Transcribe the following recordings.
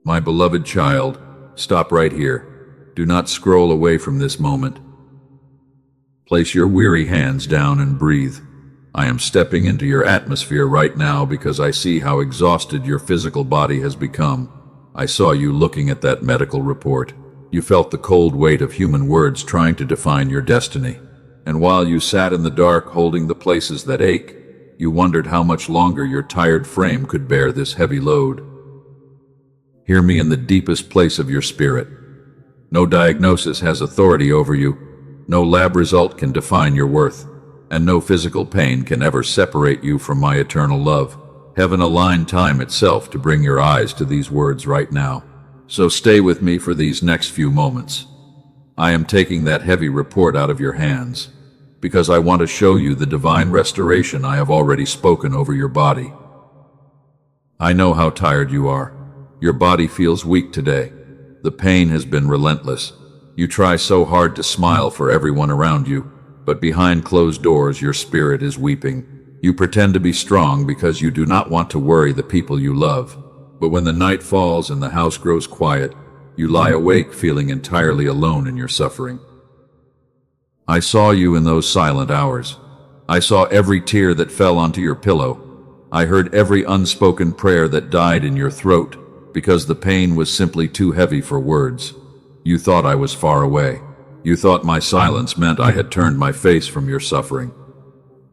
My beloved child, stop right here. Do not scroll away from this moment. Place your weary hands down and breathe. I am stepping into your atmosphere right now because I see how exhausted your physical body has become. I saw you looking at that medical report. You felt the cold weight of human words trying to define your destiny. And while you sat in the dark holding the places that ache, you wondered how much longer your tired frame could bear this heavy load. Hear me in the deepest place of your spirit. No diagnosis has authority over you. No lab result can define your worth. And no physical pain can ever separate you from my eternal love. Heaven aligned time itself to bring your eyes to these words right now. So stay with me for these next few moments. I am taking that heavy report out of your hands, because I want to show you the divine restoration I have already spoken over your body. I know how tired you are. Your body feels weak today. The pain has been relentless. You try so hard to smile for everyone around you, but behind closed doors your spirit is weeping. You pretend to be strong because you do not want to worry the people you love. But when the night falls and the house grows quiet, you lie awake feeling entirely alone in your suffering. I saw you in those silent hours. I saw every tear that fell onto your pillow. I heard every unspoken prayer that died in your throat because the pain was simply too heavy for words. You thought I was far away. You thought my silence meant I had turned my face from your suffering.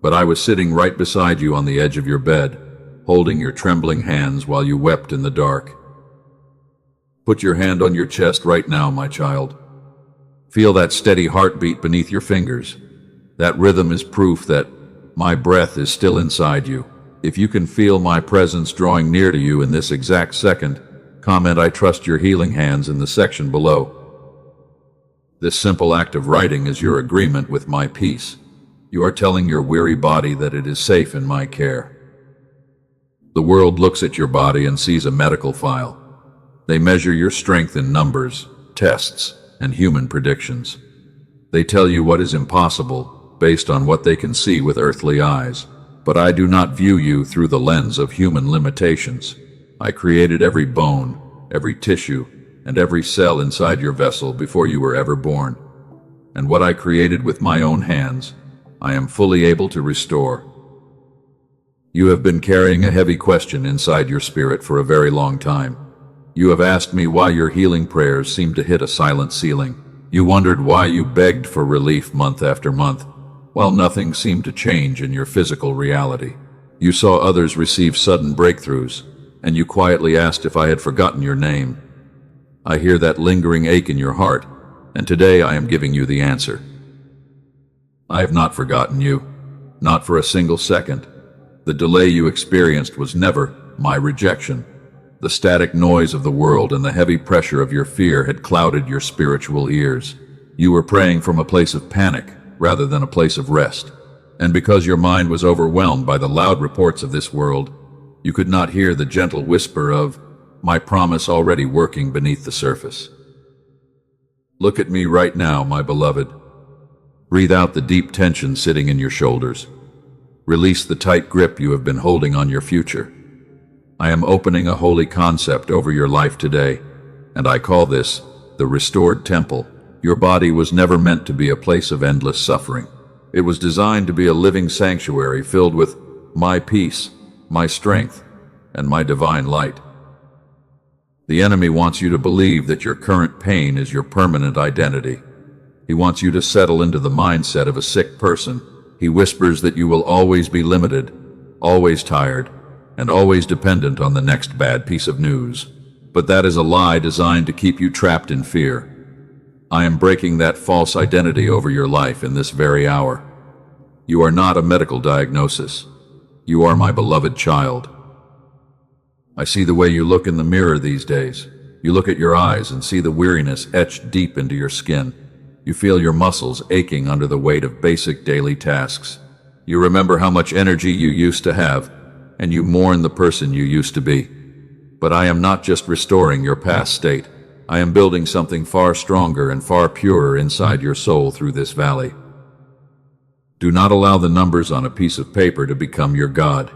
But I was sitting right beside you on the edge of your bed, holding your trembling hands while you wept in the dark. Put your hand on your chest right now, my child. Feel that steady heartbeat beneath your fingers. That rhythm is proof that my breath is still inside you. If you can feel my presence drawing near to you in this exact second, comment "I trust your healing hands" in the section below. This simple act of writing is your agreement with my peace. You are telling your weary body that it is safe in my care. The world looks at your body and sees a medical file. They measure your strength in numbers, tests, and human predictions. They tell you what is impossible based on what they can see with earthly eyes. But I do not view you through the lens of human limitations. I created every bone, every tissue, and every cell inside your vessel before you were ever born. And what I created with my own hands, I am fully able to restore. You have been carrying a heavy question inside your spirit for a very long time. You have asked me why your healing prayers seem to hit a silent ceiling. You wondered why you begged for relief month after month, while nothing seemed to change in your physical reality. You saw others receive sudden breakthroughs, and you quietly asked if I had forgotten your name. I hear that lingering ache in your heart, and today I am giving you the answer. I have not forgotten you, not for a single second. The delay you experienced was never my rejection. The static noise of the world and the heavy pressure of your fear had clouded your spiritual ears. You were praying from a place of panic rather than a place of rest. And because your mind was overwhelmed by the loud reports of this world, you could not hear the gentle whisper of my promise already working beneath the surface. Look at me right now, my beloved. Breathe out the deep tension sitting in your shoulders. Release the tight grip you have been holding on your future. I am opening a holy concept over your life today, and I call this the restored temple. Your body was never meant to be a place of endless suffering. It was designed to be a living sanctuary filled with my peace, my strength, and my divine light. The enemy wants you to believe that your current pain is your permanent identity. He wants you to settle into the mindset of a sick person. He whispers that you will always be limited, always tired, and always dependent on the next bad piece of news. But that is a lie designed to keep you trapped in fear. I am breaking that false identity over your life in this very hour. You are not a medical diagnosis. You are my beloved child. I see the way you look in the mirror these days. You look at your eyes and see the weariness etched deep into your skin. You feel your muscles aching under the weight of basic daily tasks. You remember how much energy you used to have, and you mourn the person you used to be. But I am not just restoring your past state. I am building something far stronger and far purer inside your soul through this valley. Do not allow the numbers on a piece of paper to become your God.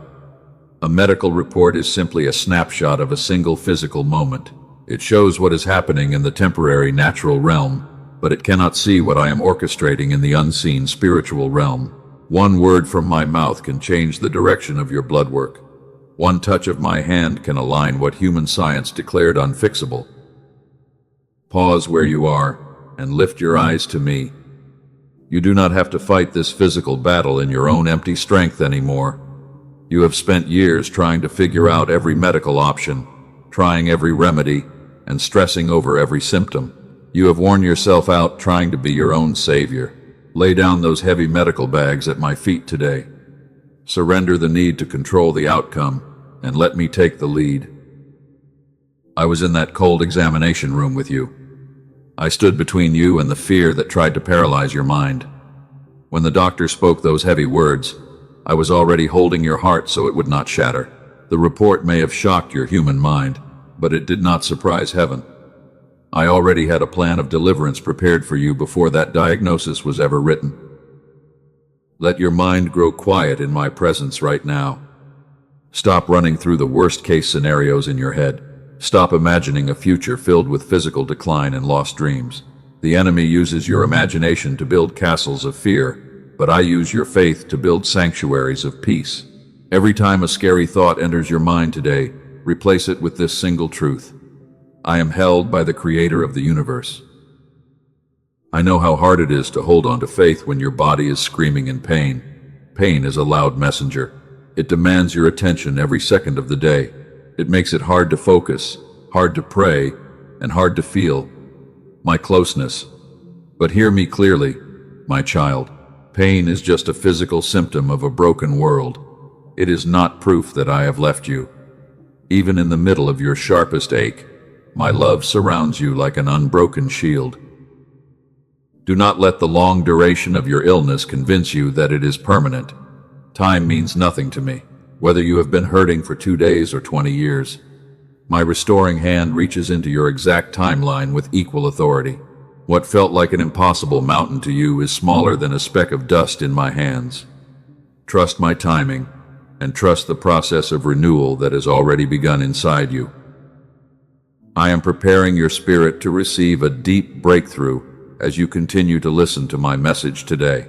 A medical report is simply a snapshot of a single physical moment. It shows what is happening in the temporary natural realm, but it cannot see what I am orchestrating in the unseen spiritual realm. One word from my mouth can change the direction of your blood work. One touch of my hand can align what human science declared unfixable. Pause where you are and lift your eyes to me. You do not have to fight this physical battle in your own empty strength anymore. You have spent years trying to figure out every medical option, trying every remedy, and stressing over every symptom. You have worn yourself out trying to be your own savior. Lay down those heavy medical bags at my feet today. Surrender the need to control the outcome, and let me take the lead. I was in that cold examination room with you. I stood between you and the fear that tried to paralyze your mind. When the doctor spoke those heavy words, I was already holding your heart so it would not shatter. The report may have shocked your human mind, but it did not surprise heaven. I already had a plan of deliverance prepared for you before that diagnosis was ever written. Let your mind grow quiet in my presence right now. Stop running through the worst-case scenarios in your head. Stop imagining a future filled with physical decline and lost dreams. The enemy uses your imagination to build castles of fear, but I use your faith to build sanctuaries of peace. Every time a scary thought enters your mind today, replace it with this single truth. I am held by the Creator of the universe. I know how hard it is to hold on to faith when your body is screaming in pain. Pain is a loud messenger. It demands your attention every second of the day. It makes it hard to focus, hard to pray, and hard to feel my closeness. But hear me clearly, my child. Pain is just a physical symptom of a broken world. It is not proof that I have left you. Even in the middle of your sharpest ache, my love surrounds you like an unbroken shield. Do not let the long duration of your illness convince you that it is permanent. Time means nothing to me, whether you have been hurting for 2 days or 20 years. My restoring hand reaches into your exact timeline with equal authority. What felt like an impossible mountain to you is smaller than a speck of dust in my hands. Trust my timing, and trust the process of renewal that has already begun inside you. I am preparing your spirit to receive a deep breakthrough as you continue to listen to my message today.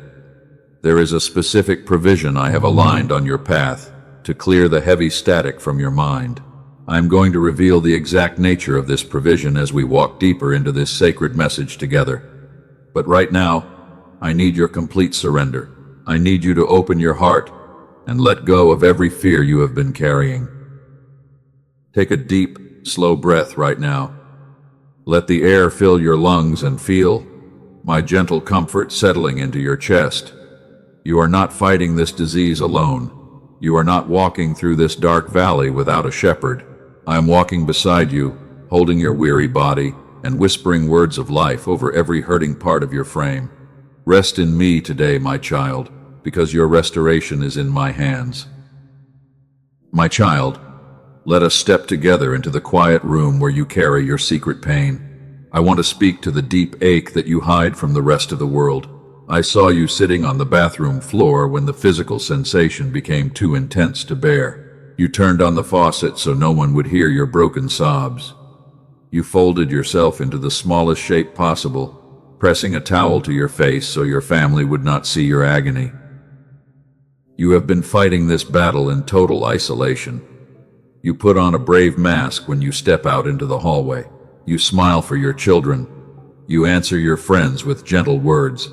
There is a specific provision I have aligned on your path to clear the heavy static from your mind. I am going to reveal the exact nature of this provision as we walk deeper into this sacred message together. But right now, I need your complete surrender. I need you to open your heart and let go of every fear you have been carrying. Take a deep, slow breath right now. Let the air fill your lungs and feel my gentle comfort settling into your chest. You are not fighting this disease alone. You are not walking through this dark valley without a shepherd. I am walking beside you, holding your weary body and whispering words of life over every hurting part of your frame. Rest in me today, my child, because your restoration is in my hands. My child, let us step together into the quiet room where you carry your secret pain. I want to speak to the deep ache that you hide from the rest of the world. I saw you sitting on the bathroom floor when the physical sensation became too intense to bear. You turned on the faucet so no one would hear your broken sobs. You folded yourself into the smallest shape possible, pressing a towel to your face so your family would not see your agony. You have been fighting this battle in total isolation. You put on a brave mask when you step out into the hallway. You smile for your children. You answer your friends with gentle words.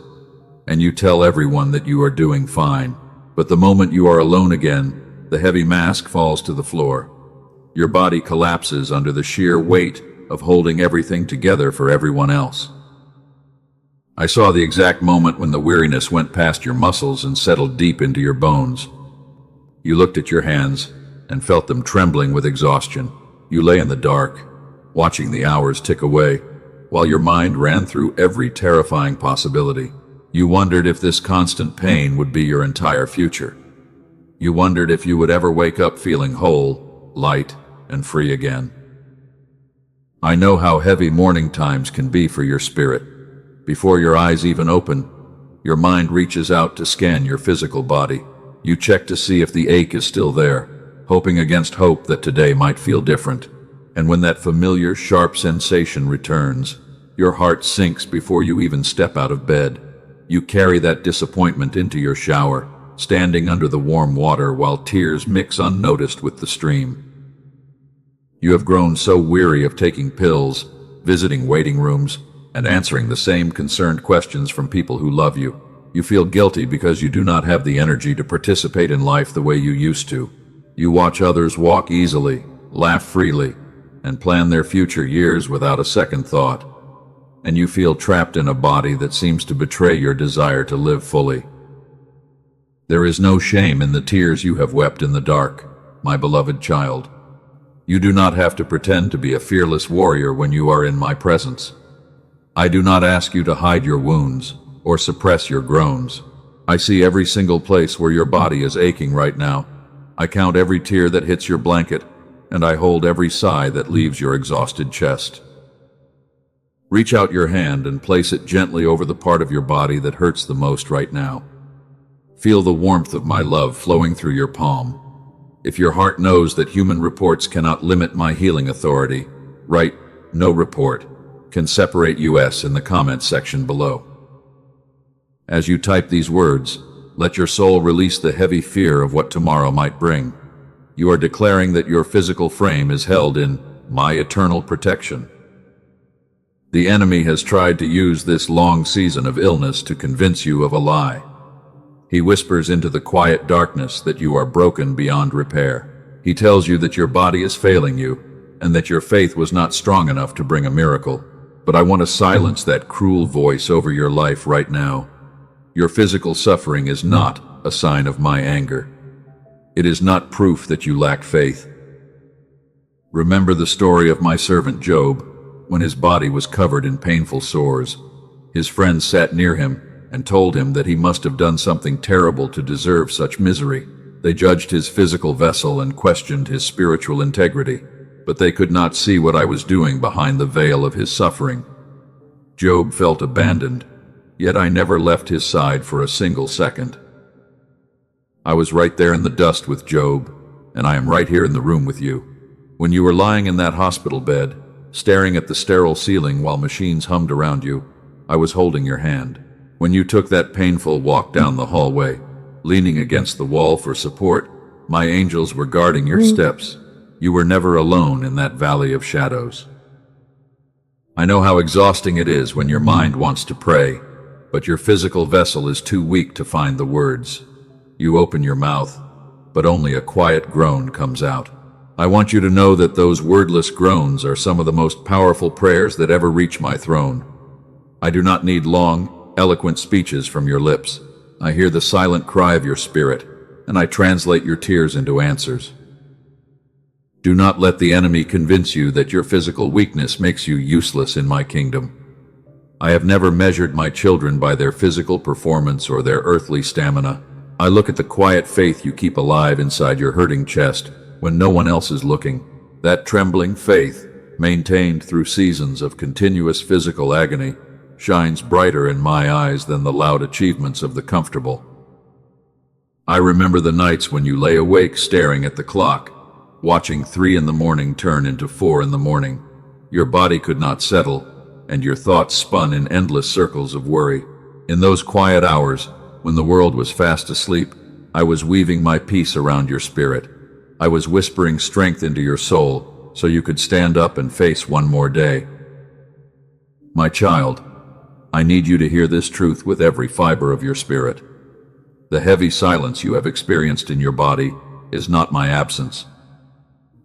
And you tell everyone that you are doing fine. But the moment you are alone again, the heavy mask falls to the floor. Your body collapses under the sheer weight of holding everything together for everyone else. I saw the exact moment when the weariness went past your muscles and settled deep into your bones. You looked at your hands and felt them trembling with exhaustion. You lay in the dark, watching the hours tick away, while your mind ran through every terrifying possibility. You wondered if this constant pain would be your entire future. You wondered if you would ever wake up feeling whole, light, and free again. I know how heavy morning times can be for your spirit. Before your eyes even open, your mind reaches out to scan your physical body. You check to see if the ache is still there, hoping against hope that today might feel different. And when that familiar, sharp sensation returns, your heart sinks before you even step out of bed. You carry that disappointment into your shower, standing under the warm water while tears mix unnoticed with the stream. You have grown so weary of taking pills, visiting waiting rooms, and answering the same concerned questions from people who love you. You feel guilty because you do not have the energy to participate in life the way you used to. You watch others walk easily, laugh freely, and plan their future years without a second thought. And you feel trapped in a body that seems to betray your desire to live fully. There is no shame in the tears you have wept in the dark, my beloved child. You do not have to pretend to be a fearless warrior when you are in my presence. I do not ask you to hide your wounds or suppress your groans. I see every single place where your body is aching right now. I count every tear that hits your blanket, and I hold every sigh that leaves your exhausted chest. Reach out your hand and place it gently over the part of your body that hurts the most right now. Feel the warmth of my love flowing through your palm. If your heart knows that human reports cannot limit my healing authority, write "no report" can separate US in the comments section below. As you type these words, let your soul release the heavy fear of what tomorrow might bring. You are declaring that your physical frame is held in my eternal protection. The enemy has tried to use this long season of illness to convince you of a lie. He whispers into the quiet darkness that you are broken beyond repair. He tells you that your body is failing you and that your faith was not strong enough to bring a miracle. But I want to silence that cruel voice over your life right now. Your physical suffering is not a sign of my anger. It is not proof that you lack faith. Remember the story of my servant Job, when his body was covered in painful sores. His friends sat near him and told him that he must have done something terrible to deserve such misery. They judged his physical vessel and questioned his spiritual integrity, but they could not see what I was doing behind the veil of his suffering. Job felt abandoned, yet I never left his side for a single second. I was right there in the dust with Job, and I am right here in the room with you. When you were lying in that hospital bed, staring at the sterile ceiling while machines hummed around you, I was holding your hand. When you took that painful walk down the hallway, leaning against the wall for support, my angels were guarding your steps. You were never alone in that valley of shadows. I know how exhausting it is when your mind wants to pray, but your physical vessel is too weak to find the words. You open your mouth, but only a quiet groan comes out. I want you to know that those wordless groans are some of the most powerful prayers that ever reach my throne. I do not need long, eloquent speeches from your lips. I hear the silent cry of your spirit, and I translate your tears into answers. Do not let the enemy convince you that your physical weakness makes you useless in my kingdom. I have never measured my children by their physical performance or their earthly stamina. I look at the quiet faith you keep alive inside your hurting chest when no one else is looking. That trembling faith, maintained through seasons of continuous physical agony, shines brighter in my eyes than the loud achievements of the comfortable. I remember the nights when you lay awake staring at the clock, watching 3 in the morning turn into 4 in the morning. Your body could not settle, and your thoughts spun in endless circles of worry. In those quiet hours, when the world was fast asleep, I was weaving my peace around your spirit. I was whispering strength into your soul so you could stand up and face one more day. My child, I need you to hear this truth with every fiber of your spirit. The heavy silence you have experienced in your body is not my absence.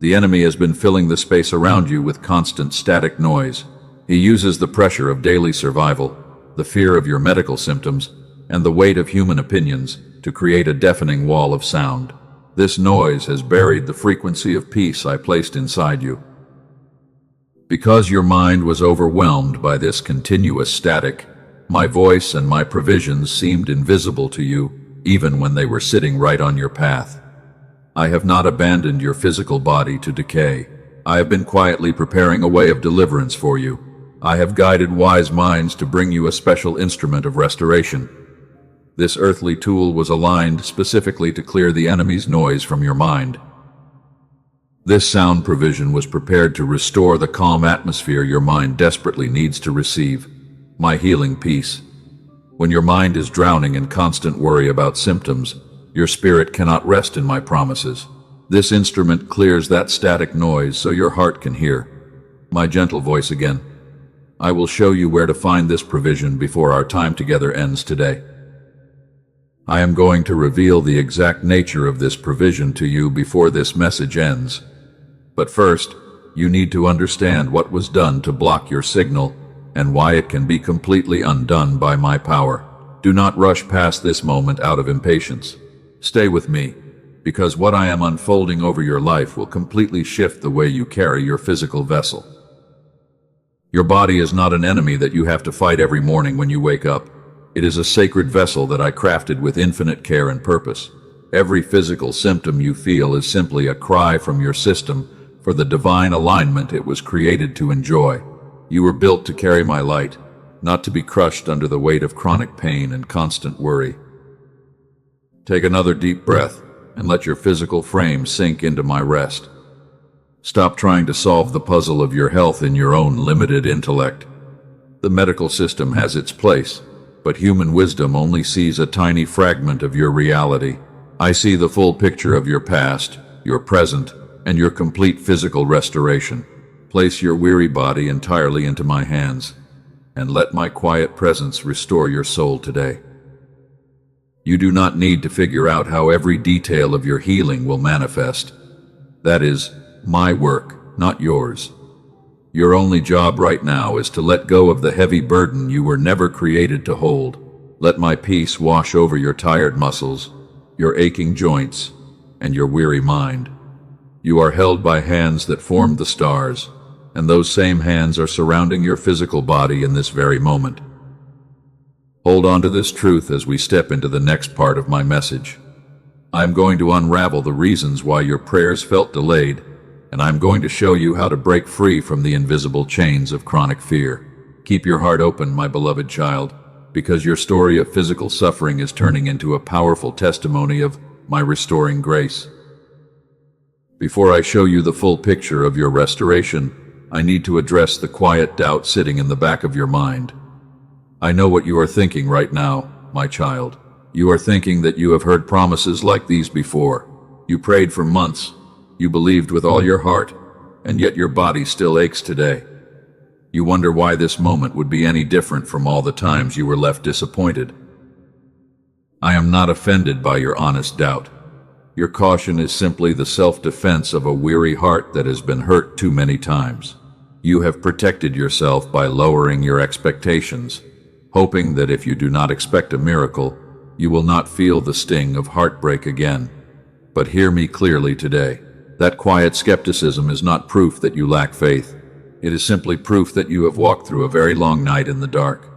The enemy has been filling the space around you with constant static noise. He uses the pressure of daily survival, the fear of your medical symptoms, and the weight of human opinions to create a deafening wall of sound. This noise has buried the frequency of peace I placed inside you. Because your mind was overwhelmed by this continuous static, my voice and my provisions seemed invisible to you, even when they were sitting right on your path. I have not abandoned your physical body to decay. I have been quietly preparing a way of deliverance for you. I have guided wise minds to bring you a special instrument of restoration. This earthly tool was aligned specifically to clear the enemy's noise from your mind. This sound provision was prepared to restore the calm atmosphere your mind desperately needs to receive my healing peace. When your mind is drowning in constant worry about symptoms, your spirit cannot rest in my promises. This instrument clears that static noise so your heart can hear my gentle voice again. I will show you where to find this provision before our time together ends today. I am going to reveal the exact nature of this provision to you before this message ends. But first, you need to understand what was done to block your signal and why it can be completely undone by my power. Do not rush past this moment out of impatience. Stay with me, because what I am unfolding over your life will completely shift the way you carry your physical vessel. Your body is not an enemy that you have to fight every morning when you wake up. It is a sacred vessel that I crafted with infinite care and purpose. Every physical symptom you feel is simply a cry from your system for the divine alignment it was created to enjoy. You were built to carry my light, not to be crushed under the weight of chronic pain and constant worry. Take another deep breath and let your physical frame sink into my rest. Stop trying to solve the puzzle of your health in your own limited intellect. The medical system has its place, but human wisdom only sees a tiny fragment of your reality. I see the full picture of your past, your present, and your complete physical restoration. Place your weary body entirely into my hands, and let my quiet presence restore your soul today. You do not need to figure out how every detail of your healing will manifest. That is my work, not yours. Your only job right now is to let go of the heavy burden you were never created to hold. Let my peace wash over your tired muscles, your aching joints, and your weary mind. You are held by hands that formed the stars, and those same hands are surrounding your physical body in this very moment. Hold on to this truth as we step into the next part of my message. I am going to unravel the reasons why your prayers felt delayed, and I'm going to show you how to break free from the invisible chains of chronic fear. Keep your heart open, my beloved child, because your story of physical suffering is turning into a powerful testimony of my restoring grace. Before I show you the full picture of your restoration, I need to address the quiet doubt sitting in the back of your mind. I know what you are thinking right now, my child. You are thinking that you have heard promises like these before. You prayed for months. You believed with all your heart, and yet your body still aches today. You wonder why this moment would be any different from all the times you were left disappointed. I am not offended by your honest doubt. Your caution is simply the self-defense of a weary heart that has been hurt too many times. You have protected yourself by lowering your expectations, hoping that if you do not expect a miracle, you will not feel the sting of heartbreak again. But hear me clearly today. That quiet skepticism is not proof that you lack faith. It is simply proof that you have walked through a very long night in the dark.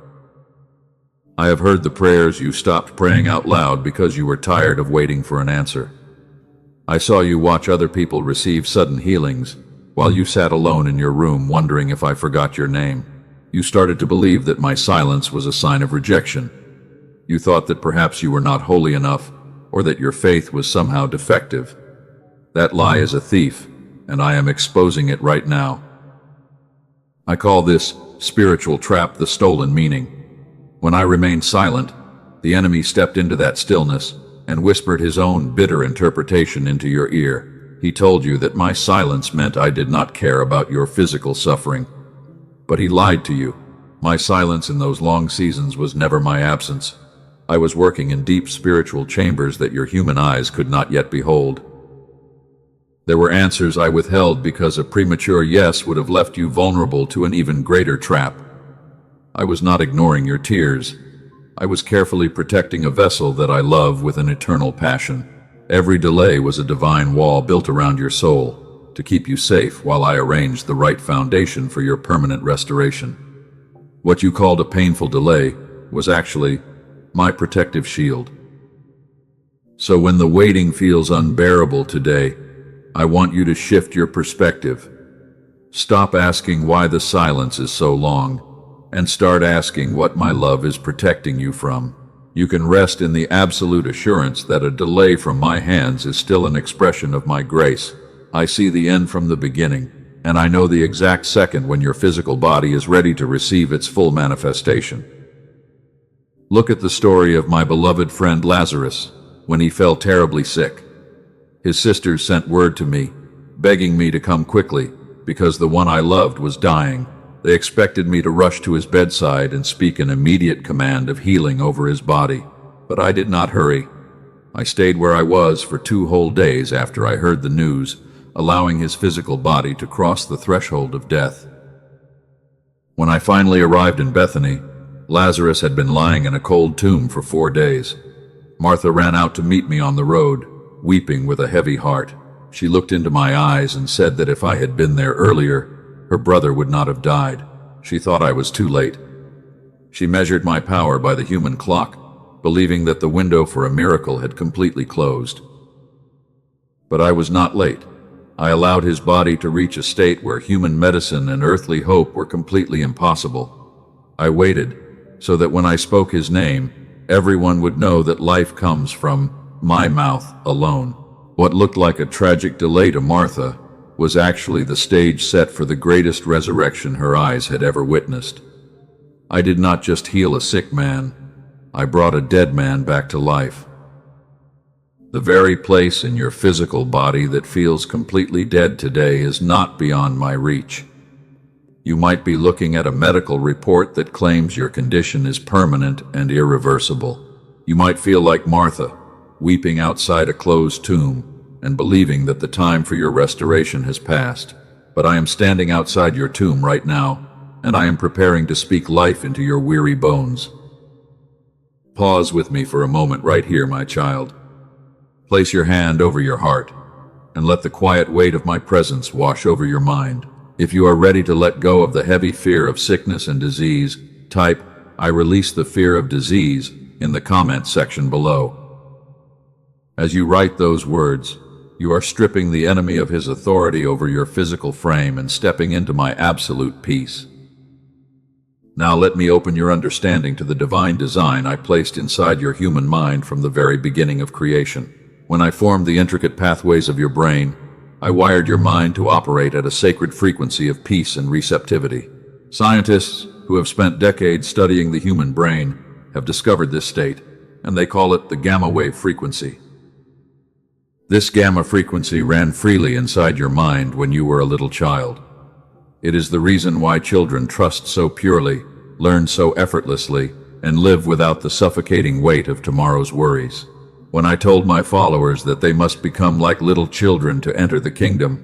I have heard the prayers you stopped praying out loud because you were tired of waiting for an answer. I saw you watch other people receive sudden healings, while you sat alone in your room wondering if I forgot your name. You started to believe that my silence was a sign of rejection. You thought that perhaps you were not holy enough, or that your faith was somehow defective. That lie is a thief, and I am exposing it right now. I call this spiritual trap the stolen meaning. When I remained silent, the enemy stepped into that stillness and whispered his own bitter interpretation into your ear. He told you that my silence meant I did not care about your physical suffering. But he lied to you. My silence in those long seasons was never my absence. I was working in deep spiritual chambers that your human eyes could not yet behold. There were answers I withheld because a premature yes would have left you vulnerable to an even greater trap. I was not ignoring your tears. I was carefully protecting a vessel that I love with an eternal passion. Every delay was a divine wall built around your soul to keep you safe while I arranged the right foundation for your permanent restoration. What you called a painful delay was actually my protective shield. So when the waiting feels unbearable today, I want you to shift your perspective. Stop asking why the silence is so long, and start asking what my love is protecting you from. You can rest in the absolute assurance that a delay from my hands is still an expression of my grace. I see the end from the beginning, and I know the exact second when your physical body is ready to receive its full manifestation. Look at the story of my beloved friend Lazarus when he fell terribly sick. His sisters sent word to me, begging me to come quickly because the one I loved was dying. They expected me to rush to his bedside and speak an immediate command of healing over his body, but I did not hurry. I stayed where I was for 2 whole days after I heard the news, allowing his physical body to cross the threshold of death. When I finally arrived in Bethany, Lazarus had been lying in a cold tomb for 4 days. Martha ran out to meet me on the road, weeping with a heavy heart. She looked into my eyes and said that if I had been there earlier, her brother would not have died. She thought I was too late. She measured my power by the human clock, believing that the window for a miracle had completely closed. But I was not late. I allowed his body to reach a state where human medicine and earthly hope were completely impossible. I waited, so that when I spoke his name, everyone would know that life comes from my mouth alone. What looked like a tragic delay to Martha was actually the stage set for the greatest resurrection her eyes had ever witnessed. I did not just heal a sick man, I brought a dead man back to life. The very place in your physical body that feels completely dead today is not beyond my reach. You might be looking at a medical report that claims your condition is permanent and irreversible. You might feel like Martha, weeping outside a closed tomb and believing that the time for your restoration has passed. But I am standing outside your tomb right now, and I am preparing to speak life into your weary bones. Pause with me for a moment right here, my child. Place your hand over your heart, and let the quiet weight of my presence wash over your mind. If you are ready to let go of the heavy fear of sickness and disease, type, "I release the fear of disease," in the comment section below. As you write those words, you are stripping the enemy of his authority over your physical frame and stepping into my absolute peace. Now let me open your understanding to the divine design I placed inside your human mind from the very beginning of creation. When I formed the intricate pathways of your brain, I wired your mind to operate at a sacred frequency of peace and receptivity. Scientists who have spent decades studying the human brain have discovered this state, and they call it the gamma wave frequency. This gamma frequency ran freely inside your mind when you were a little child. It is the reason why children trust so purely, learn so effortlessly, and live without the suffocating weight of tomorrow's worries. When I told my followers that they must become like little children to enter the kingdom,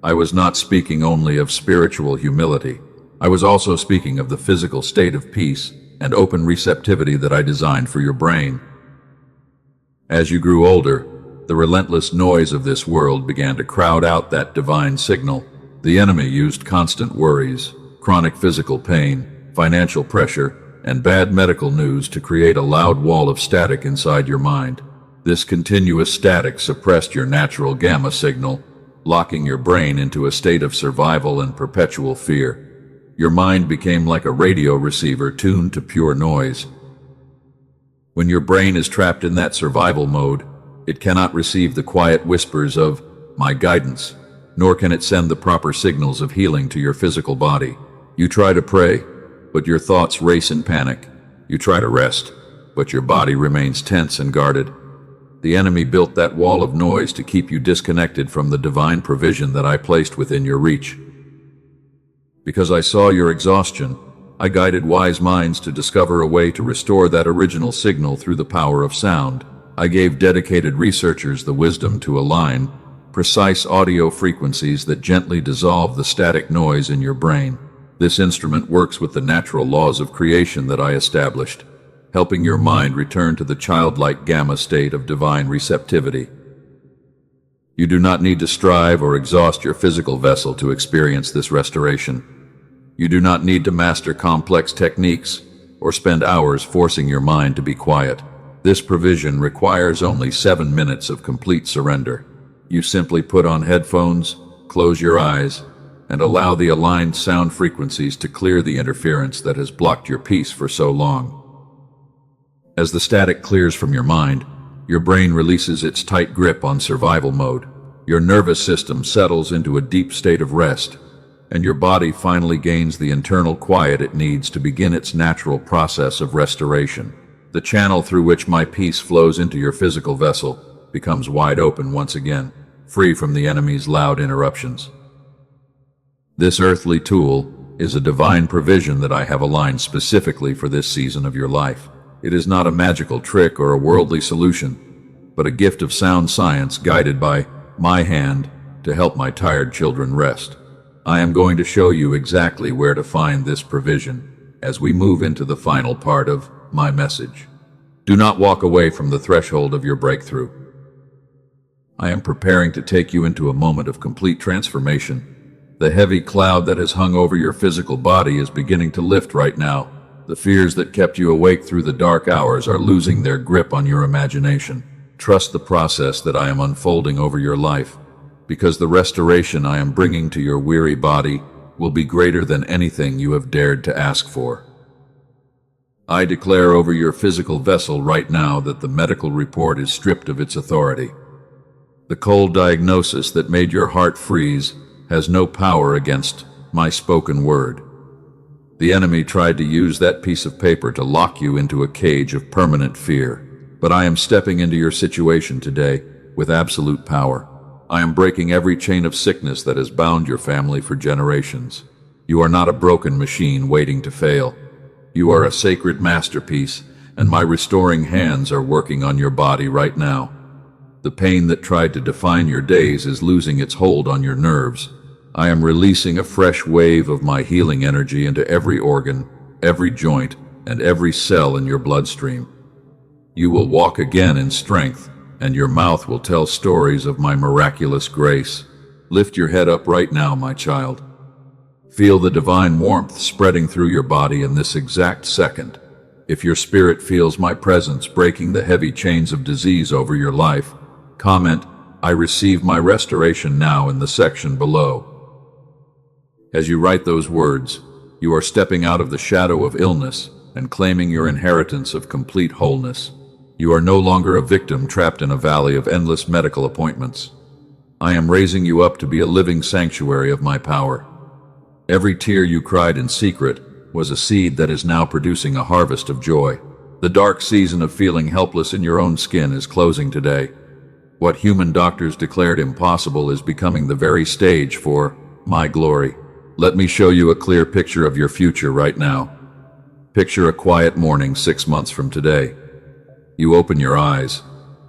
I was not speaking only of spiritual humility. I was also speaking of the physical state of peace and open receptivity that I designed for your brain. As you grew older, the relentless noise of this world began to crowd out that divine signal. The enemy used constant worries, chronic physical pain, financial pressure, and bad medical news to create a loud wall of static inside your mind. This continuous static suppressed your natural gamma signal, locking your brain into a state of survival and perpetual fear. Your mind became like a radio receiver tuned to pure noise. When your brain is trapped in that survival mode, it cannot receive the quiet whispers of my guidance, nor can it send the proper signals of healing to your physical body. You try to pray, but your thoughts race in panic. You try to rest, but your body remains tense and guarded. The enemy built that wall of noise to keep you disconnected from the divine provision that I placed within your reach. Because I saw your exhaustion, I guided wise minds to discover a way to restore that original signal through the power of sound. I gave dedicated researchers the wisdom to align precise audio frequencies that gently dissolve the static noise in your brain. This instrument works with the natural laws of creation that I established, helping your mind return to the childlike gamma state of divine receptivity. You do not need to strive or exhaust your physical vessel to experience this restoration. You do not need to master complex techniques or spend hours forcing your mind to be quiet. This provision requires only 7 minutes of complete surrender. You simply put on headphones, close your eyes, and allow the aligned sound frequencies to clear the interference that has blocked your peace for so long. As the static clears from your mind, your brain releases its tight grip on survival mode. Your nervous system settles into a deep state of rest, and your body finally gains the internal quiet it needs to begin its natural process of restoration. The channel through which my peace flows into your physical vessel becomes wide open once again, free from the enemy's loud interruptions. This earthly tool is a divine provision that I have aligned specifically for this season of your life. It is not a magical trick or a worldly solution, but a gift of sound science guided by my hand to help my tired children rest. I am going to show you exactly where to find this provision as we move into the final part of my message. Do not walk away from the threshold of your breakthrough. I am preparing to take you into a moment of complete transformation. The heavy cloud that has hung over your physical body is beginning to lift right now. The fears that kept you awake through the dark hours are losing their grip on your imagination. Trust the process that I am unfolding over your life, because the restoration I am bringing to your weary body will be greater than anything you have dared to ask for. I declare over your physical vessel right now that the medical report is stripped of its authority. The cold diagnosis that made your heart freeze has no power against my spoken word. The enemy tried to use that piece of paper to lock you into a cage of permanent fear, but I am stepping into your situation today with absolute power. I am breaking every chain of sickness that has bound your family for generations. You are not a broken machine waiting to fail. You are a sacred masterpiece, and my restoring hands are working on your body right now. The pain that tried to define your days is losing its hold on your nerves. I am releasing a fresh wave of my healing energy into every organ, every joint, and every cell in your bloodstream. You will walk again in strength, and your mouth will tell stories of my miraculous grace. Lift your head up right now, my child. Feel the divine warmth spreading through your body in this exact second. If your spirit feels my presence breaking the heavy chains of disease over your life, comment, "I receive my restoration now" in the section below. As you write those words, you are stepping out of the shadow of illness and claiming your inheritance of complete wholeness. You are no longer a victim trapped in a valley of endless medical appointments. I am raising you up to be a living sanctuary of my power. Every tear you cried in secret was a seed that is now producing a harvest of joy. The dark season of feeling helpless in your own skin is closing today. What human doctors declared impossible is becoming the very stage for my glory. Let me show you a clear picture of your future right now. Picture a quiet morning 6 months from today. You open your eyes,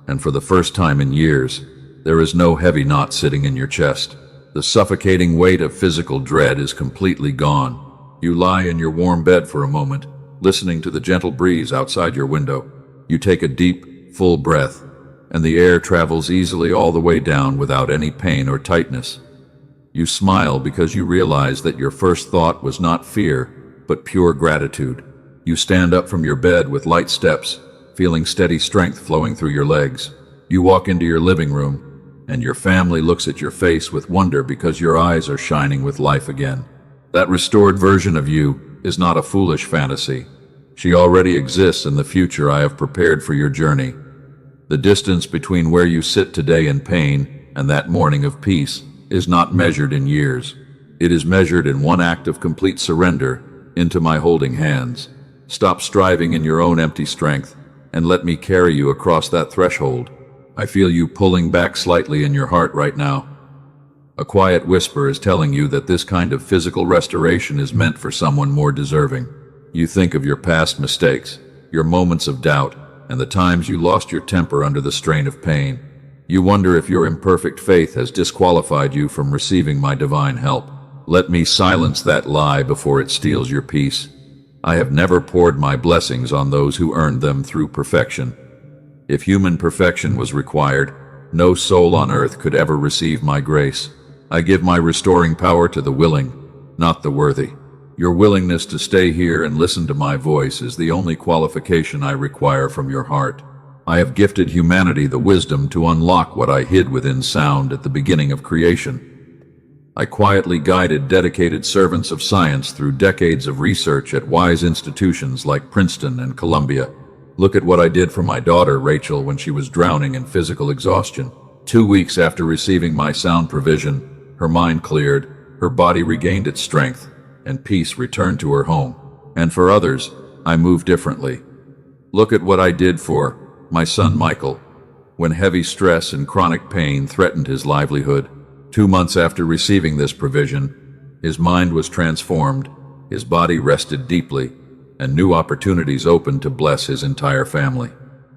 and for the first time in years, there is no heavy knot sitting in your chest. The suffocating weight of physical dread is completely gone. You lie in your warm bed for a moment, listening to the gentle breeze outside your window. You take a deep, full breath, and the air travels easily all the way down without any pain or tightness. You smile because you realize that your first thought was not fear, but pure gratitude. You stand up from your bed with light steps, feeling steady strength flowing through your legs. You walk into your living room, and your family looks at your face with wonder because your eyes are shining with life again. That restored version of you is not a foolish fantasy. She already exists in the future I have prepared for your journey. The distance between where you sit today in pain and that morning of peace is not measured in years. It is measured in one act of complete surrender into my holding hands. Stop striving in your own empty strength and let me carry you across that threshold. I feel you pulling back slightly in your heart right now. A quiet whisper is telling you that this kind of physical restoration is meant for someone more deserving. You think of your past mistakes, your moments of doubt, and the times you lost your temper under the strain of pain. You wonder if your imperfect faith has disqualified you from receiving my divine help. Let me silence that lie before it steals your peace. I have never poured my blessings on those who earned them through perfection. If human perfection was required, no soul on earth could ever receive my grace. I give my restoring power to the willing, not the worthy. Your willingness to stay here and listen to my voice is the only qualification I require from your heart. I have gifted humanity the wisdom to unlock what I hid within sound at the beginning of creation. I quietly guided dedicated servants of science through decades of research at wise institutions like Princeton and Columbia. Look at what I did for my daughter, Rachel, when she was drowning in physical exhaustion. 2 weeks after receiving my sound provision, her mind cleared, her body regained its strength, and peace returned to her home. And for others, I move differently. Look at what I did for my son Michael, when heavy stress and chronic pain threatened his livelihood. 2 months after receiving this provision, his mind was transformed, his body rested deeply, and new opportunities opened to bless his entire family.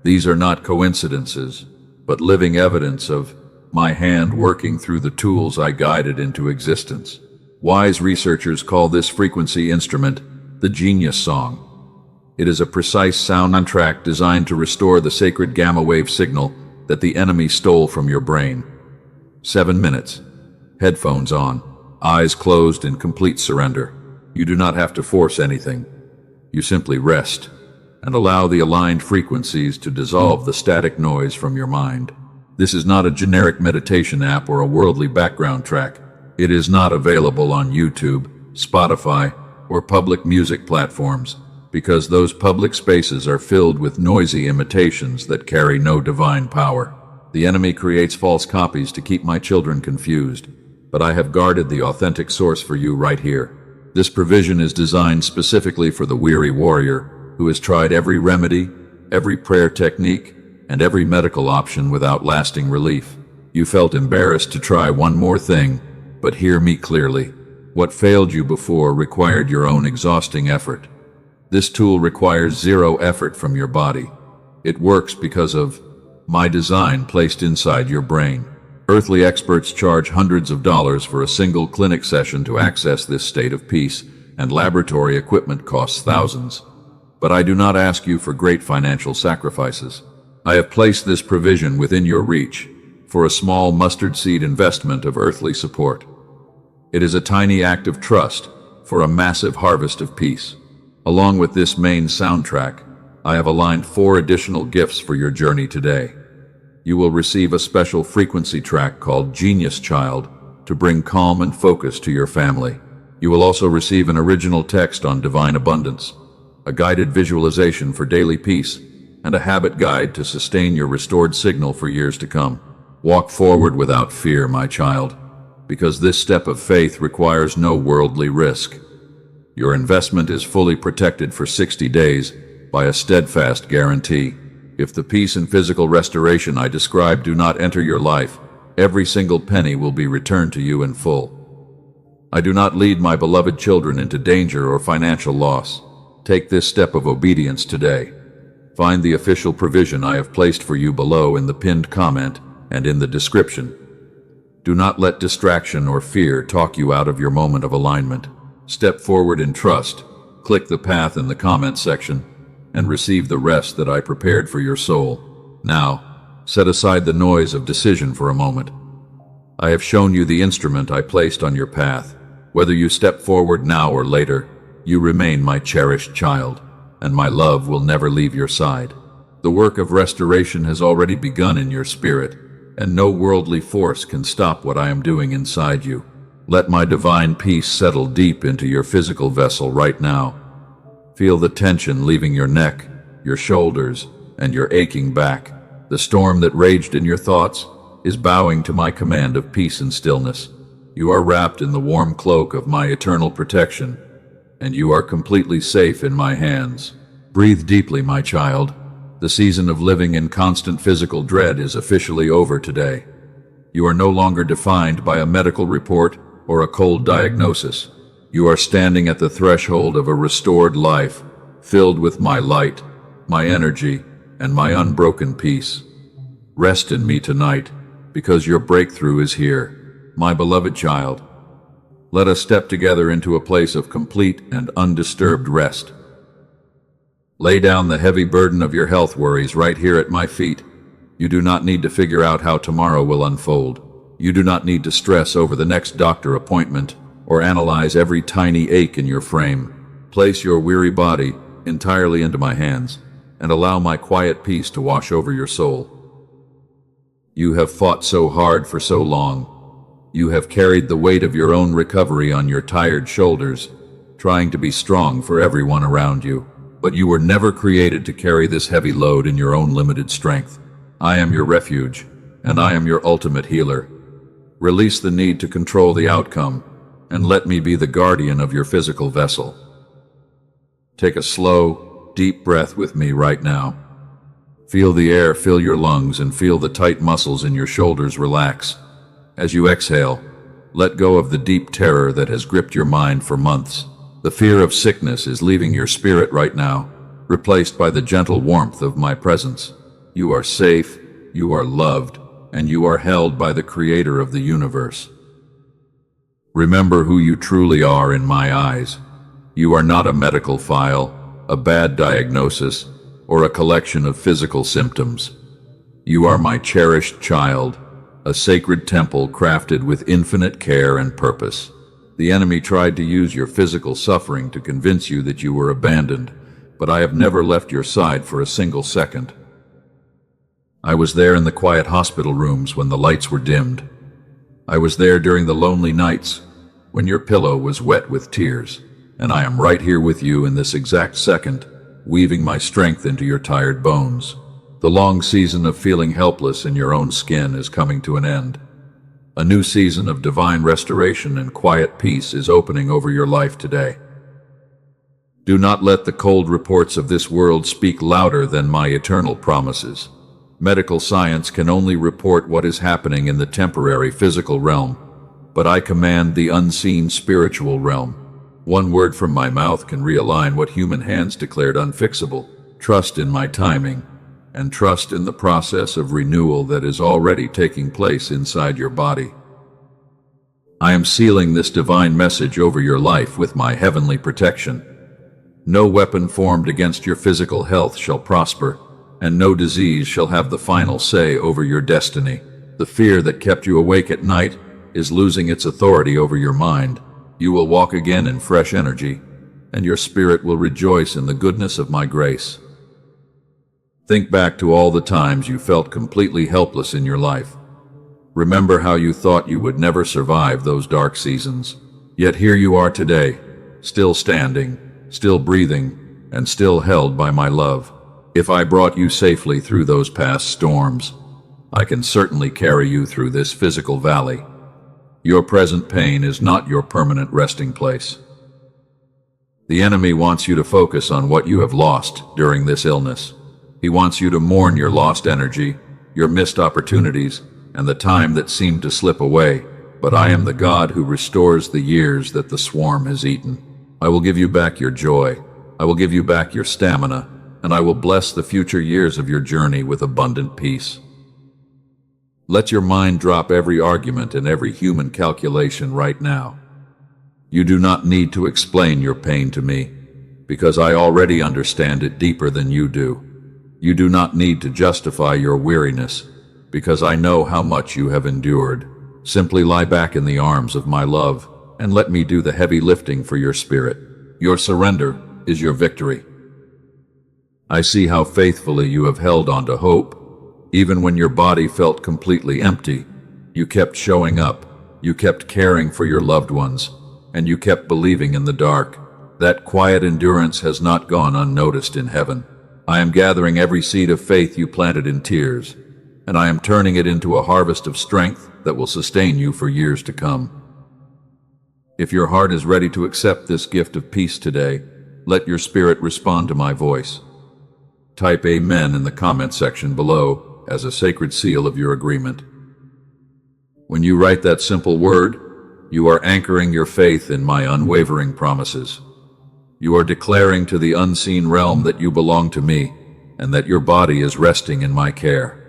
These are not coincidences, but living evidence of my hand working through the tools I guided into existence. Wise researchers call this frequency instrument the genius song. It is a precise soundtrack designed to restore the sacred gamma wave signal that the enemy stole from your brain. 7 minutes. Headphones on, eyes closed in complete surrender. You do not have to force anything. You simply rest and allow the aligned frequencies to dissolve the static noise from your mind. This is not a generic meditation app or a worldly background track. It is not available on YouTube, Spotify, or public music platforms, because those public spaces are filled with noisy imitations that carry no divine power. The enemy creates false copies to keep my children confused, but I have guarded the authentic source for you right here. This provision is designed specifically for the weary warrior who has tried every remedy, every prayer technique, and every medical option without lasting relief. You felt embarrassed to try one more thing, but hear me clearly. What failed you before required your own exhausting effort. This tool requires zero effort from your body. It works because of my design placed inside your brain. Earthly experts charge hundreds of dollars for a single clinic session to access this state of peace, and laboratory equipment costs thousands. But I do not ask you for great financial sacrifices. I have placed this provision within your reach for a small mustard seed investment of earthly support. It is a tiny act of trust for a massive harvest of peace. Along with this main soundtrack, I have aligned 4 additional gifts for your journey today. You will receive a special frequency track called Genius Child to bring calm and focus to your family. You will also receive an original text on divine abundance, a guided visualization for daily peace, and a habit guide to sustain your restored signal for years to come. Walk forward without fear, my child, because this step of faith requires no worldly risk. Your investment is fully protected for 60 days by a steadfast guarantee. If the peace and physical restoration I described do not enter your life, every single penny will be returned to you in full. I do not lead my beloved children into danger or financial loss. Take this step of obedience today. Find the official provision I have placed for you below in the pinned comment and in the description. Do not let distraction or fear talk you out of your moment of alignment. Step forward in trust, click the path in the comment section, and receive the rest that I prepared for your soul. Now, set aside the noise of decision for a moment. I have shown you the instrument I placed on your path. Whether you step forward now or later, you remain my cherished child, and my love will never leave your side. The work of restoration has already begun in your spirit, and no worldly force can stop what I am doing inside you. Let my divine peace settle deep into your physical vessel right now. Feel the tension leaving your neck, your shoulders, and your aching back. The storm that raged in your thoughts is bowing to my command of peace and stillness. You are wrapped in the warm cloak of my eternal protection, and you are completely safe in my hands. Breathe deeply, my child. The season of living in constant physical dread is officially over today. You are no longer defined by a medical report or a cold diagnosis. You are standing at the threshold of a restored life, filled with my light, my energy, and my unbroken peace. Rest in me tonight, because your breakthrough is here. My beloved child, let us step together into a place of complete and undisturbed rest. Lay down the heavy burden of your health worries right here at my feet. You do not need to figure out how tomorrow will unfold. You do not need to stress over the next doctor appointment or analyze every tiny ache in your frame. Place your weary body entirely into my hands and allow my quiet peace to wash over your soul. You have fought so hard for so long. You have carried the weight of your own recovery on your tired shoulders, trying to be strong for everyone around you. But you were never created to carry this heavy load in your own limited strength. I am your refuge, and I am your ultimate healer. Release the need to control the outcome, and let me be the guardian of your physical vessel. Take a slow, deep breath with me right now. Feel the air fill your lungs and feel the tight muscles in your shoulders relax. As you exhale, let go of the deep terror that has gripped your mind for months. The fear of sickness is leaving your spirit right now, replaced by the gentle warmth of my presence. You are safe, you are loved, and you are held by the Creator of the universe. Remember who you truly are in my eyes. You are not a medical file, a bad diagnosis, or a collection of physical symptoms. You are my cherished child, a sacred temple crafted with infinite care and purpose. The enemy tried to use your physical suffering to convince you that you were abandoned, but I have never left your side for a single second. I was there in the quiet hospital rooms when the lights were dimmed. I was there during the lonely nights when your pillow was wet with tears, and I am right here with you in this exact second, weaving my strength into your tired bones. The long season of feeling helpless in your own skin is coming to an end. A new season of divine restoration and quiet peace is opening over your life today. Do not let the cold reports of this world speak louder than my eternal promises. Medical science can only report what is happening in the temporary physical realm, but I command the unseen spiritual realm. One word from my mouth can realign what human hands declared unfixable. Trust in my timing, and trust in the process of renewal that is already taking place inside your body. I am sealing this divine message over your life with my heavenly protection. No weapon formed against your physical health shall prosper, and no disease shall have the final say over your destiny. The fear that kept you awake at night is losing its authority over your mind. You will walk again in fresh energy, and your spirit will rejoice in the goodness of my grace. Think back to all the times you felt completely helpless in your life. Remember how you thought you would never survive those dark seasons. Yet here you are today, still standing, still breathing, and still held by my love. If I brought you safely through those past storms, I can certainly carry you through this physical valley. Your present pain is not your permanent resting place. The enemy wants you to focus on what you have lost during this illness. He wants you to mourn your lost energy, your missed opportunities, and the time that seemed to slip away. But I am the God who restores the years that the swarm has eaten. I will give you back your joy. I will give you back your stamina, and I will bless the future years of your journey with abundant peace. Let your mind drop every argument and every human calculation right now. You do not need to explain your pain to me, because I already understand it deeper than you do. You do not need to justify your weariness, because I know how much you have endured. Simply lie back in the arms of my love, and let me do the heavy lifting for your spirit. Your surrender is your victory. I see how faithfully you have held on to hope. Even when your body felt completely empty, you kept showing up, you kept caring for your loved ones, and you kept believing in the dark. That quiet endurance has not gone unnoticed in heaven. I am gathering every seed of faith you planted in tears, and I am turning it into a harvest of strength that will sustain you for years to come. If your heart is ready to accept this gift of peace today, let your spirit respond to my voice. Type Amen in the comment section below as a sacred seal of your agreement. When you write that simple word, you are anchoring your faith in my unwavering promises. You are declaring to the unseen realm that you belong to me and that your body is resting in my care.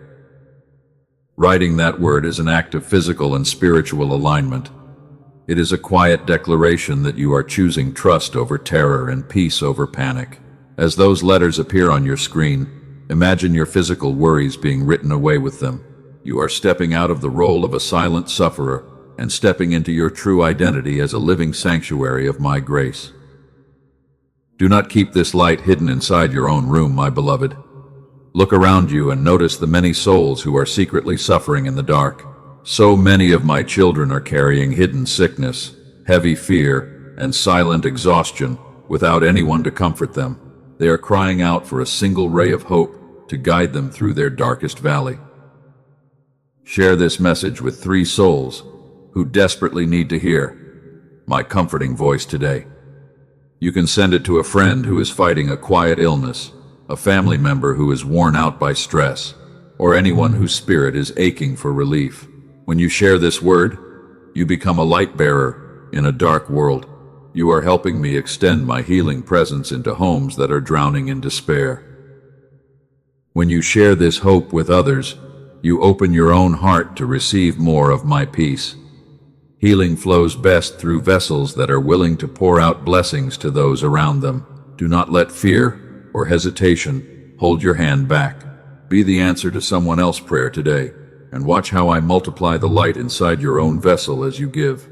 Writing that word is an act of physical and spiritual alignment. It is a quiet declaration that you are choosing trust over terror and peace over panic. As those letters appear on your screen, imagine your physical worries being written away with them. You are stepping out of the role of a silent sufferer and stepping into your true identity as a living sanctuary of my grace. Do not keep this light hidden inside your own room, my beloved. Look around you and notice the many souls who are secretly suffering in the dark. So many of my children are carrying hidden sickness, heavy fear, and silent exhaustion without anyone to comfort them. They are crying out for a single ray of hope to guide them through their darkest valley. Share this message with 3 souls who desperately need to hear my comforting voice today. You can send it to a friend who is fighting a quiet illness, a family member who is worn out by stress, or anyone whose spirit is aching for relief. When you share this word, you become a light bearer in a dark world. You are helping me extend my healing presence into homes that are drowning in despair. When you share this hope with others, you open your own heart to receive more of my peace. Healing flows best through vessels that are willing to pour out blessings to those around them. Do not let fear or hesitation hold your hand back. Be the answer to someone else's prayer today, and watch how I multiply the light inside your own vessel as you give.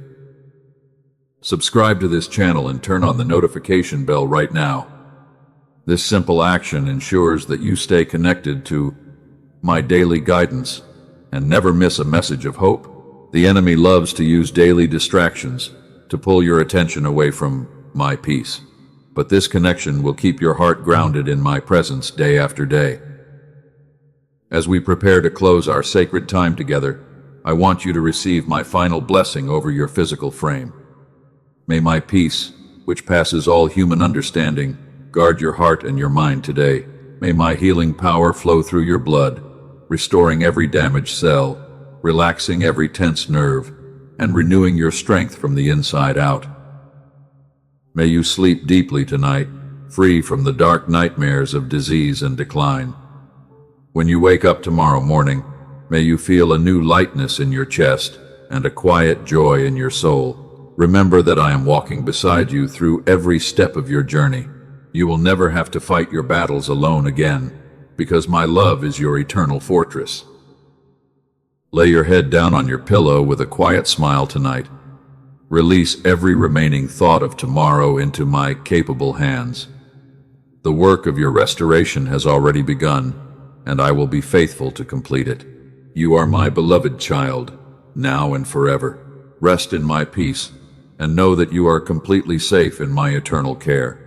Subscribe to this channel and turn on the notification bell right now. This simple action ensures that you stay connected to my daily guidance and never miss a message of hope. The enemy loves to use daily distractions to pull your attention away from my peace, but this connection will keep your heart grounded in my presence day after day. As we prepare to close our sacred time together, I want you to receive my final blessing over your physical frame. May my peace, which passes all human understanding, guard your heart and your mind today. May my healing power flow through your blood, restoring every damaged cell, relaxing every tense nerve, and renewing your strength from the inside out. May you sleep deeply tonight, free from the dark nightmares of disease and decline. When you wake up tomorrow morning, may you feel a new lightness in your chest and a quiet joy in your soul. Remember that I am walking beside you through every step of your journey. You will never have to fight your battles alone again, because my love is your eternal fortress. Lay your head down on your pillow with a quiet smile tonight. Release every remaining thought of tomorrow into my capable hands. The work of your restoration has already begun, and I will be faithful to complete it. You are my beloved child, now and forever. Rest in my peace, and know that you are completely safe in my eternal care.